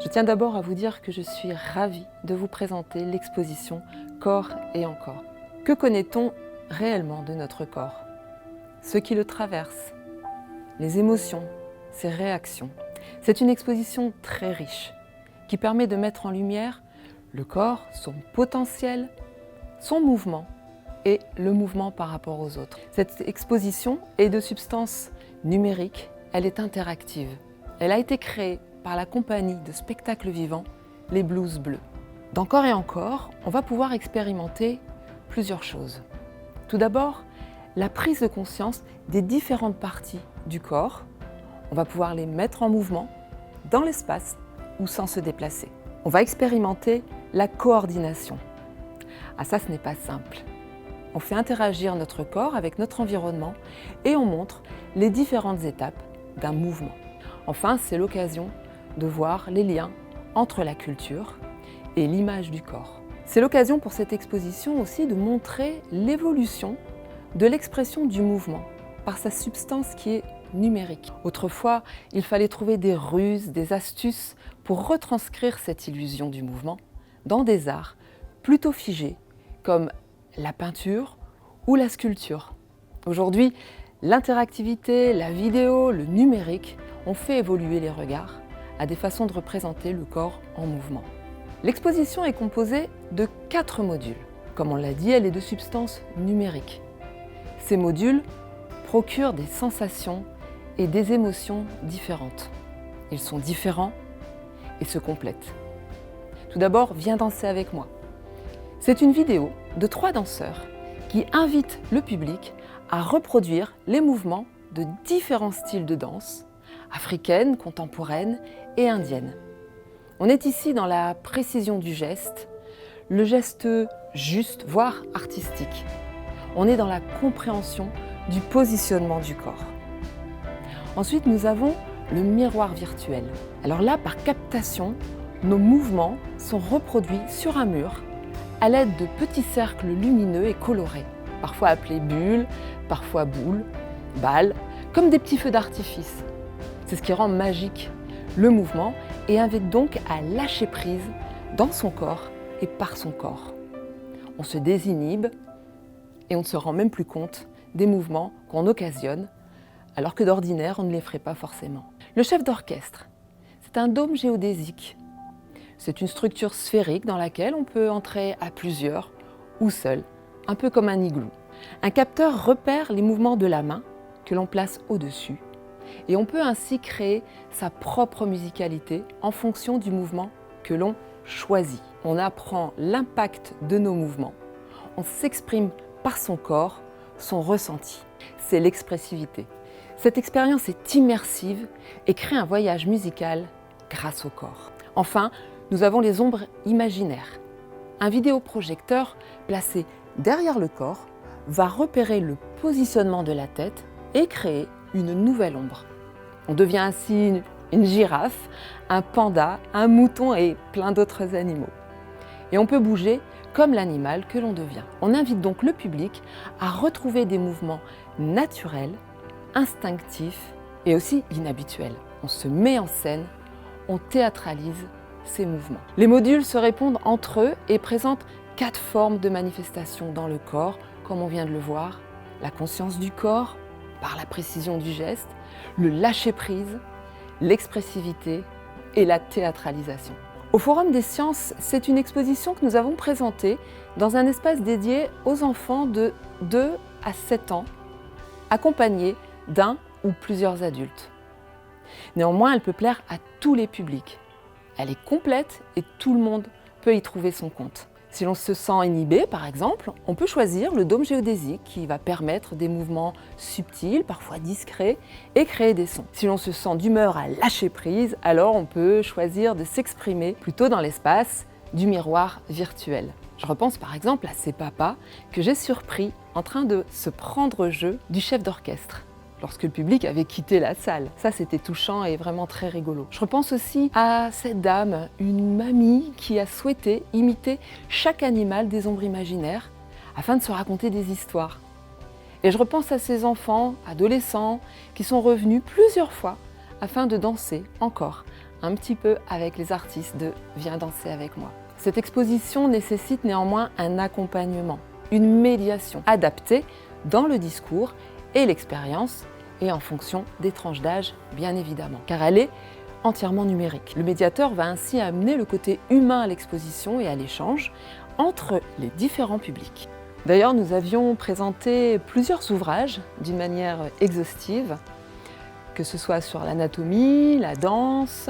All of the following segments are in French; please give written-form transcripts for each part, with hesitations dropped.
Je tiens d'abord à vous dire que je suis ravie de vous présenter l'exposition Corps et encore. Que connaît-on réellement de notre corps? Ce qui le traverse, les émotions, ses réactions. C'est une exposition très riche qui permet de mettre en lumière le corps, son potentiel, son mouvement et le mouvement par rapport aux autres. Cette exposition est de substance numérique, elle est interactive. Elle a été créée par la compagnie de spectacles vivants Les Blues Bleus. Dans Corps et encore, on va pouvoir expérimenter plusieurs choses. Tout d'abord, la prise de conscience des différentes parties du corps. On va pouvoir les mettre en mouvement dans l'espace ou sans se déplacer. On va expérimenter la coordination. Ah ça, ce n'est pas simple. On fait interagir notre corps avec notre environnement et on montre les différentes étapes d'un mouvement. Enfin, c'est l'occasion de voir les liens entre la culture et l'image du corps. C'est l'occasion pour cette exposition aussi de montrer l'évolution de l'expression du mouvement par sa substance qui est numérique. Autrefois, il fallait trouver des ruses, des astuces pour retranscrire cette illusion du mouvement dans des arts plutôt figés comme la peinture ou la sculpture. Aujourd'hui, l'interactivité, la vidéo, le numérique ont fait évoluer les regards à des façons de représenter le corps en mouvement. L'exposition est composée de 4 modules. Comme on l'a dit, elle est de substance numérique. Ces modules procurent des sensations et des émotions différentes. Ils sont différents et se complètent. Tout d'abord, viens danser avec moi. C'est une vidéo de 3 danseurs qui invitent le public à reproduire les mouvements de différents styles de danse, africaine, contemporaine et indienne. On est ici dans la précision du geste, le geste juste, voire artistique. On est dans la compréhension du positionnement du corps. Ensuite, nous avons le miroir virtuel. Alors là, par captation, nos mouvements sont reproduits sur un mur à l'aide de petits cercles lumineux et colorés, parfois appelés bulles, parfois boules, balles, comme des petits feux d'artifice. C'est ce qui rend magique le mouvement et invite donc à lâcher prise dans son corps et par son corps. On se désinhibe et on ne se rend même plus compte des mouvements qu'on occasionne, alors que d'ordinaire, on ne les ferait pas forcément. Le chef d'orchestre, c'est un dôme géodésique. C'est une structure sphérique dans laquelle on peut entrer à plusieurs ou seul, un peu comme un igloo. Un capteur repère les mouvements de la main que l'on place au-dessus et on peut ainsi créer sa propre musicalité en fonction du mouvement que l'on choisit. On apprend l'impact de nos mouvements, on s'exprime par son corps, son ressenti. C'est l'expressivité. Cette expérience est immersive et crée un voyage musical grâce au corps. Enfin, nous avons les ombres imaginaires. Un vidéoprojecteur placé derrière le corps va repérer le positionnement de la tête et créer une nouvelle ombre. On devient ainsi une girafe, un panda, un mouton et plein d'autres animaux. Et on peut bouger comme l'animal que l'on devient. On invite donc le public à retrouver des mouvements naturels, instinctifs et aussi inhabituels. On se met en scène, on théâtralise ces mouvements. Les modules se répondent entre eux et présentent 4 formes de manifestation dans le corps, comme on vient de le voir. La conscience du corps, par la précision du geste, le lâcher-prise, l'expressivité et la théâtralisation. Au Forum des Sciences, c'est une exposition que nous avons présentée dans un espace dédié aux enfants de 2 à 7 ans, accompagnés d'un ou plusieurs adultes. Néanmoins, elle peut plaire à tous les publics. Elle est complète et tout le monde peut y trouver son compte. Si l'on se sent inhibé, par exemple, on peut choisir le dôme géodésique qui va permettre des mouvements subtils, parfois discrets, et créer des sons. Si l'on se sent d'humeur à lâcher prise, alors on peut choisir de s'exprimer plutôt dans l'espace du miroir virtuel. Je repense par exemple à ces papas que j'ai surpris en train de se prendre au jeu du chef d'orchestre lorsque le public avait quitté la salle. Ça, c'était touchant et vraiment très rigolo. Je repense aussi à cette dame, une mamie qui a souhaité imiter chaque animal des ombres imaginaires afin de se raconter des histoires. Et je repense à ces enfants, adolescents, qui sont revenus plusieurs fois afin de danser encore un petit peu avec les artistes de Viens danser avec moi. Cette exposition nécessite néanmoins un accompagnement, une médiation adaptée dans le discours et l'expérience et en fonction des tranches d'âge, bien évidemment, car elle est entièrement numérique. Le médiateur va ainsi amener le côté humain à l'exposition et à l'échange entre les différents publics. D'ailleurs, nous avions présenté plusieurs ouvrages d'une manière exhaustive, que ce soit sur l'anatomie, la danse,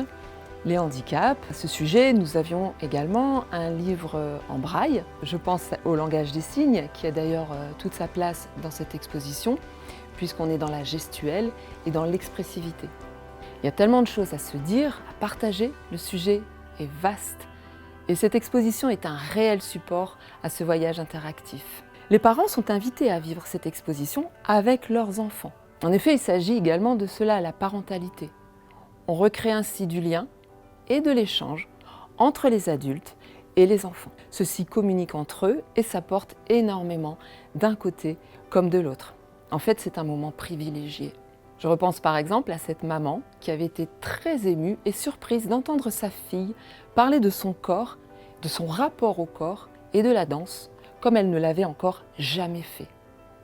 les handicaps. À ce sujet, nous avions également un livre en braille. Je pense au langage des signes, qui a d'ailleurs toute sa place dans cette exposition, puisqu'on est dans la gestuelle et dans l'expressivité. Il y a tellement de choses à se dire, à partager, le sujet est vaste et cette exposition est un réel support à ce voyage interactif. Les parents sont invités à vivre cette exposition avec leurs enfants. En effet, il s'agit également de cela, la parentalité. On recrée ainsi du lien et de l'échange entre les adultes et les enfants. Ceux-ci communiquent entre eux et s'apportent énormément d'un côté comme de l'autre. En fait, c'est un moment privilégié. Je repense par exemple à cette maman qui avait été très émue et surprise d'entendre sa fille parler de son corps, de son rapport au corps et de la danse, comme elle ne l'avait encore jamais fait.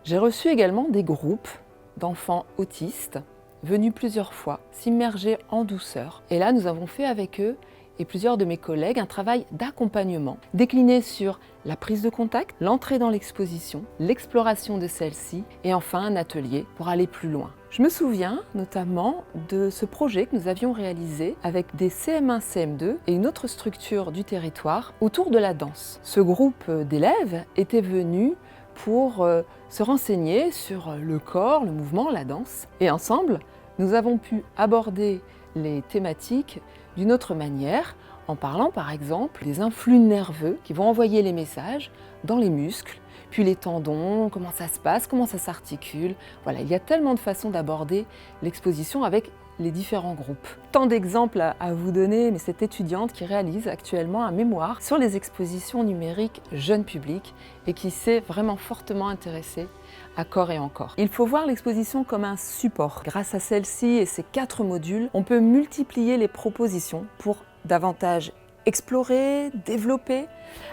J'ai reçu également des groupes d'enfants autistes venus plusieurs fois s'immerger en douceur. Et là, nous avons fait avec eux et plusieurs de mes collègues un travail d'accompagnement décliné sur la prise de contact, l'entrée dans l'exposition, l'exploration de celle-ci et enfin un atelier pour aller plus loin. Je me souviens notamment de ce projet que nous avions réalisé avec des CM1, CM2 et une autre structure du territoire autour de la danse. Ce groupe d'élèves était venu pour se renseigner sur le corps, le mouvement, la danse. Et ensemble, nous avons pu aborder les thématiques d'une autre manière, en parlant par exemple des influx nerveux qui vont envoyer les messages dans les muscles, puis les tendons, comment ça se passe, comment ça s'articule. Voilà, il y a tellement de façons d'aborder l'exposition avec les différents groupes. Tant d'exemples à vous donner, mais cette étudiante qui réalise actuellement un mémoire sur les expositions numériques jeunes publics et qui s'est vraiment fortement intéressée à Corps et encore. Il faut voir l'exposition comme un support. Grâce à celle-ci et ses 4 modules, on peut multiplier les propositions pour davantage explorer, développer,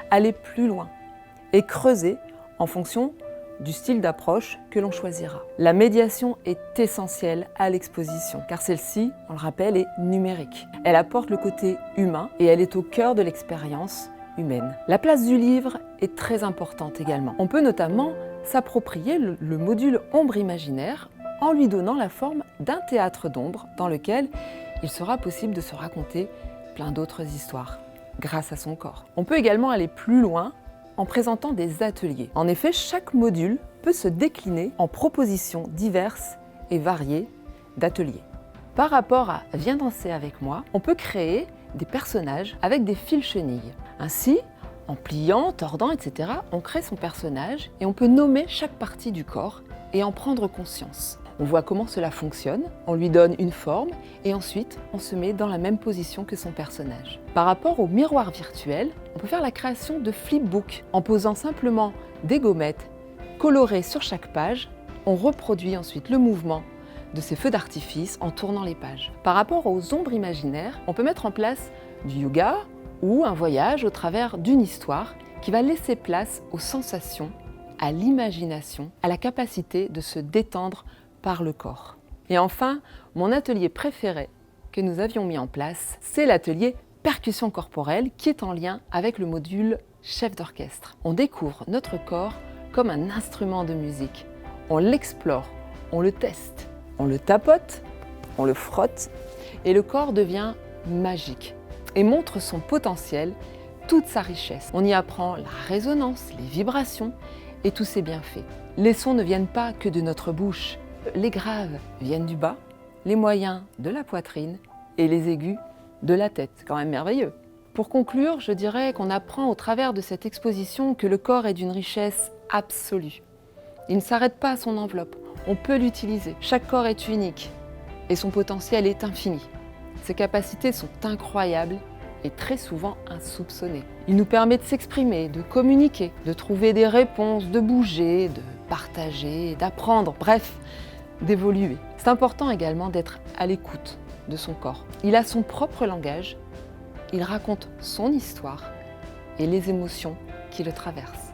aller plus loin et creuser en fonction du style d'approche que l'on choisira. La médiation est essentielle à l'exposition, car celle-ci, on le rappelle, est numérique. Elle apporte le côté humain et elle est au cœur de l'expérience humaine. La place du livre est très importante également. On peut notamment s'approprier le module ombre imaginaire en lui donnant la forme d'un théâtre d'ombre dans lequel il sera possible de se raconter plein d'autres histoires grâce à son corps. On peut également aller plus loin en présentant des ateliers. En effet, chaque module peut se décliner en propositions diverses et variées d'ateliers. Par rapport à Viens danser avec moi, on peut créer des personnages avec des fils chenilles. Ainsi, en pliant, tordant, etc., on crée son personnage et on peut nommer chaque partie du corps et en prendre conscience. On voit comment cela fonctionne, on lui donne une forme et ensuite on se met dans la même position que son personnage. Par rapport au miroir virtuel, on peut faire la création de flipbooks. En posant simplement des gommettes colorées sur chaque page, on reproduit ensuite le mouvement de ces feux d'artifice en tournant les pages. Par rapport aux ombres imaginaires, on peut mettre en place du yoga ou un voyage au travers d'une histoire qui va laisser place aux sensations, à l'imagination, à la capacité de se détendre par le corps. Et enfin, mon atelier préféré que nous avions mis en place, c'est l'atelier percussion corporelle qui est en lien avec le module chef d'orchestre. On découvre notre corps comme un instrument de musique. On l'explore, on le teste, on le tapote, on le frotte et le corps devient magique et montre son potentiel, toute sa richesse. On y apprend la résonance, les vibrations et tous ses bienfaits. Les sons ne viennent pas que de notre bouche. Les graves viennent du bas, les moyens de la poitrine et les aigus de la tête. C'est quand même merveilleux. Pour conclure, je dirais qu'on apprend au travers de cette exposition que le corps est d'une richesse absolue. Il ne s'arrête pas à son enveloppe, on peut l'utiliser. Chaque corps est unique et son potentiel est infini. Ses capacités sont incroyables et très souvent insoupçonnées. Il nous permet de s'exprimer, de communiquer, de trouver des réponses, de bouger, de partager, d'apprendre, bref, d'évoluer. C'est important également d'être à l'écoute de son corps. Il a son propre langage, il raconte son histoire et les émotions qui le traversent.